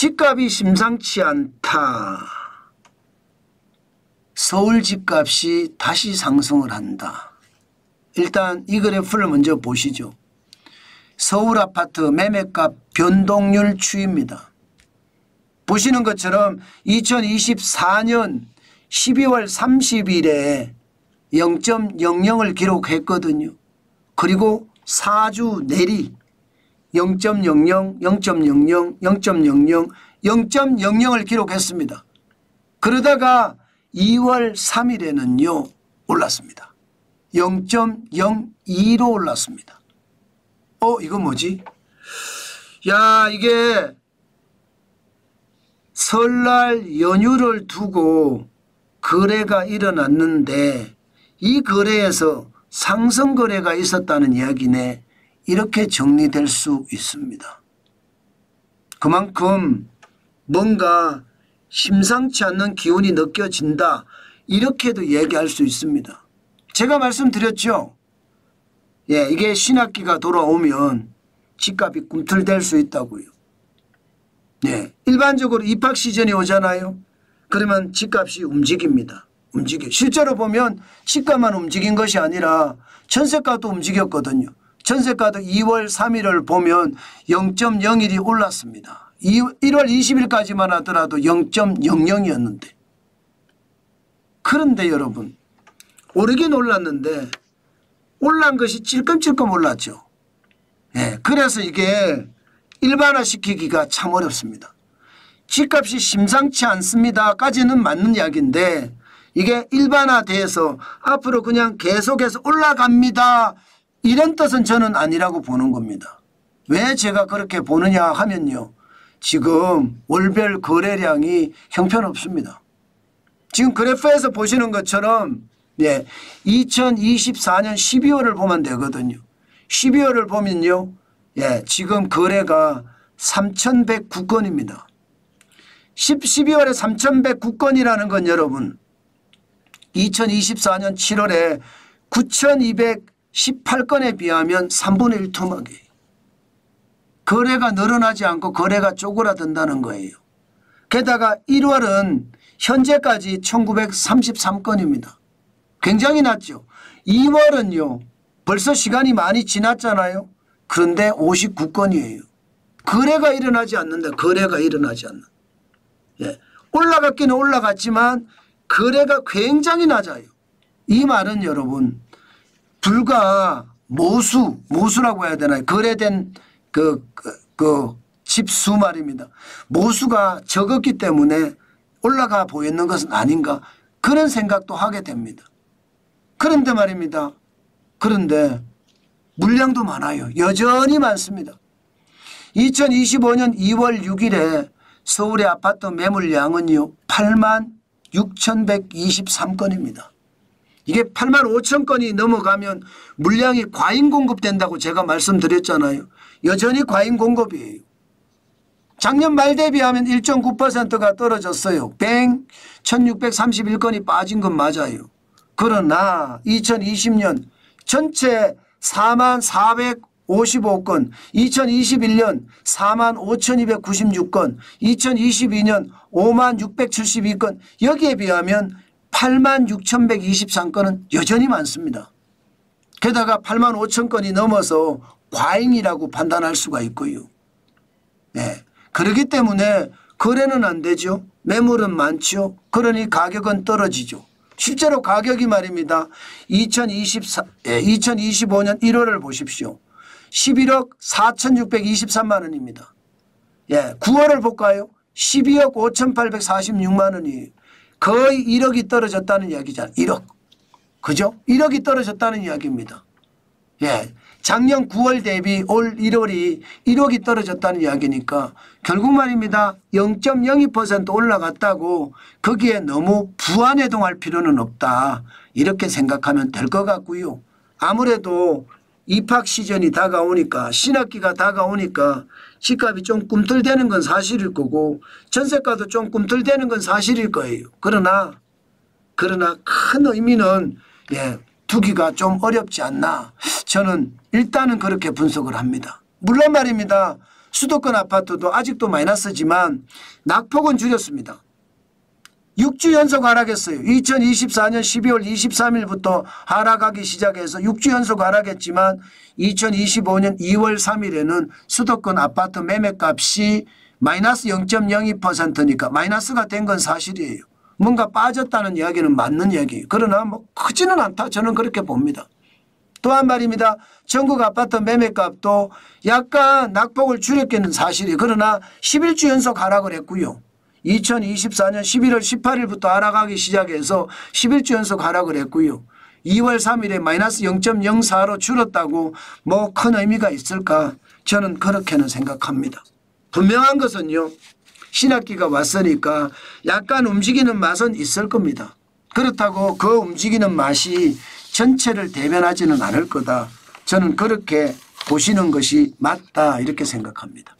집값이 심상치 않다. 서울 집값이 다시 상승을 한다. 일단 이 그래프를 먼저 보시죠. 서울 아파트 매매값 변동률 추이입니다. 보시는 것처럼 2024년 12월 30일에 0.00을 기록했거든요. 그리고 4주 내리 0.00, 0.00, 0.00, 0.00을 기록했습니다. 그러다가 2월 3일에는요 올랐습니다. 0.02로 올랐습니다. 이거 뭐지? 야, 이게 설날 연휴를 두고 거래가 일어났는데 이 거래에서 상승 거래가 있었다는 이야기네. 이렇게 정리될 수 있습니다. 그만큼 뭔가 심상치 않는 기운이 느껴진다. 이렇게도 얘기할 수 있습니다. 제가 말씀드렸죠. 예, 이게 신학기가 돌아오면 집값이 꿈틀댈 수 있다고요. 예, 일반적으로 입학 시즌이 오잖아요. 그러면 집값이 움직입니다. 실제로 보면 집값만 움직인 것이 아니라 전세가도 움직였거든요. 전세가도 2월 3일을 보면 0.01이 올랐습니다. 1월 20일까지만 하더라도 0.00이었는데. 그런데 여러분, 오르긴 올랐는데 올란 것이 찔끔찔끔 올랐죠. 예, 그래서 이게 일반화시키기가 참 어렵습니다. 집값이 심상치 않습니다까지는 맞는 이야기인데 이게 일반화돼서 앞으로 그냥 계속해서 올라갑니다. 이런 뜻은 저는 아니라고 보는 겁니다. 왜 제가 그렇게 보느냐 하면요. 지금 월별 거래량이 형편없습니다. 지금 그래프에서 보시는 것처럼 2024년 12월을 보면 되거든요. 12월을 보면요. 지금 거래가 3,109건입니다. 12월에 3,109건이라는 건 여러분 2024년 7월에 9,218건에 비하면 3분의 1 토막이에요. 거래가 늘어나지 않고 거래가 쪼그라든다는 거예요. 게다가 1월은 현재까지 1,933건입니다. 굉장히 낮죠. 2월은요. 벌써 시간이 많이 지났잖아요. 그런데 59건이에요. 거래가 일어나지 않는다. 거래가 일어나지 않는. 올라갔기는 올라갔지만 거래가 굉장히 낮아요. 이 말은 여러분 불과 모수라고 해야 되나요? 거래된 집수 말입니다. 모수가 적었기 때문에 올라가 보이는 것은 아닌가 그런 생각도 하게 됩니다. 그런데 말입니다. 그런데 물량도 많아요. 여전히 많습니다. 2025년 2월 6일에 서울의 아파트 매물량은요 86,123건입니다. 이게 85,000건이 넘어가면 물량이 과잉 공급된다고 제가 말씀드렸잖아요. 여전히 과잉 공급이에요. 작년 말 대비하면 1.9%가 떨어졌어요. 1,631건이 빠진 건 맞아요. 그러나 2020년 전체 44,455건, 2021년 45,296건, 2022년 56,672건 여기에 비하면 86,123건은 여전히 많습니다. 게다가 85,000건이 넘어서 과잉이라고 판단할 수가 있고요. 그렇기 때문에 거래는 안 되죠. 매물은 많죠. 그러니 가격은 떨어지죠. 실제로 가격이 말입니다. 2025년 1월을 보십시오. 11억 4,623만 원입니다. 9월을 볼까요? 12억 5,846만 원이에요. 거의 1억이 떨어졌다는 이야기잖아요. 1억. 그죠? 1억이 떨어졌다는 이야기입니다. 작년 9월 대비 올 1월이 1억이 떨어졌다는 이야기니까 결국 말입니다. 0.02% 올라갔다고 거기에 너무 부안해동할 필요는 없다. 이렇게 생각하면 될 것 같고요. 아무래도 입학 시즌이 다가오니까 신학기가 다가오니까 집값이 좀 꿈틀대는 건 사실일 거고 전세가도 좀 꿈틀대는 건 사실일 거예요. 그러나 큰 의미는 두기가 좀 어렵지 않나. 저는 일단은 그렇게 분석을 합니다. 물론 말입니다. 수도권 아파트도 아직도 마이너스지만 낙폭은 줄였습니다. 6주 연속 하락했어요. 2024년 12월 23일부터 하락하기 시작해서 6주 연속 하락했지만 2025년 2월 3일에는 수도권 아파트 매매값이 마이너스 0.02%니까 마이너스가 된 건 사실이에요. 뭔가 빠졌다는 이야기는 맞는 이야기예요. 그러나 뭐 크지는 않다. 저는 그렇게 봅니다. 또한 말입니다. 전국 아파트 매매값도 약간 낙폭을 줄였기는 사실이에요. 그러나 11주 연속 하락을 했고요. 2024년 11월 18일부터 하락하기 시작해서 11주 연속 하락을 했고요. 2월 3일에 마이너스 0.04로 줄었다고 뭐 큰 의미가 있을까? 저는 그렇게는 생각합니다. 분명한 것은요. 신학기가 왔으니까 약간 움직이는 맛은 있을 겁니다. 그렇다고 그 움직이는 맛이 전체를 대변하지는 않을 거다. 저는 그렇게 보시는 것이 맞다 이렇게 생각합니다.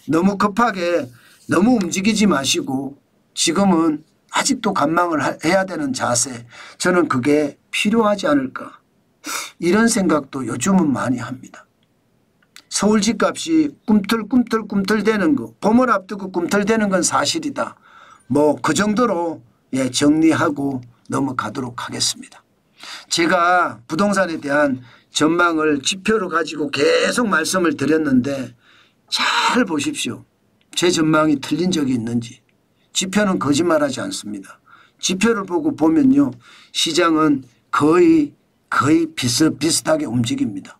너무 급하게 너무 움직이지 마시고 지금은 아직도 관망을 해야 되는 자세, 저는 그게 필요하지 않을까 이런 생각도 요즘은 많이 합니다. 서울 집값이 꿈틀꿈틀되는 거, 봄을 앞두고 꿈틀대는 건 사실이다. 뭐 그 정도로 정리하고 넘어가도록 하겠습니다. 제가 부동산에 대한 전망을 지표로 가지고 계속 말씀을 드렸는데 잘 보십시오. 제 전망이 틀린 적이 있는지. 지표는 거짓말하지 않습니다. 지표를 보고 보면요. 시장은 거의 비슷비슷하게 움직입니다.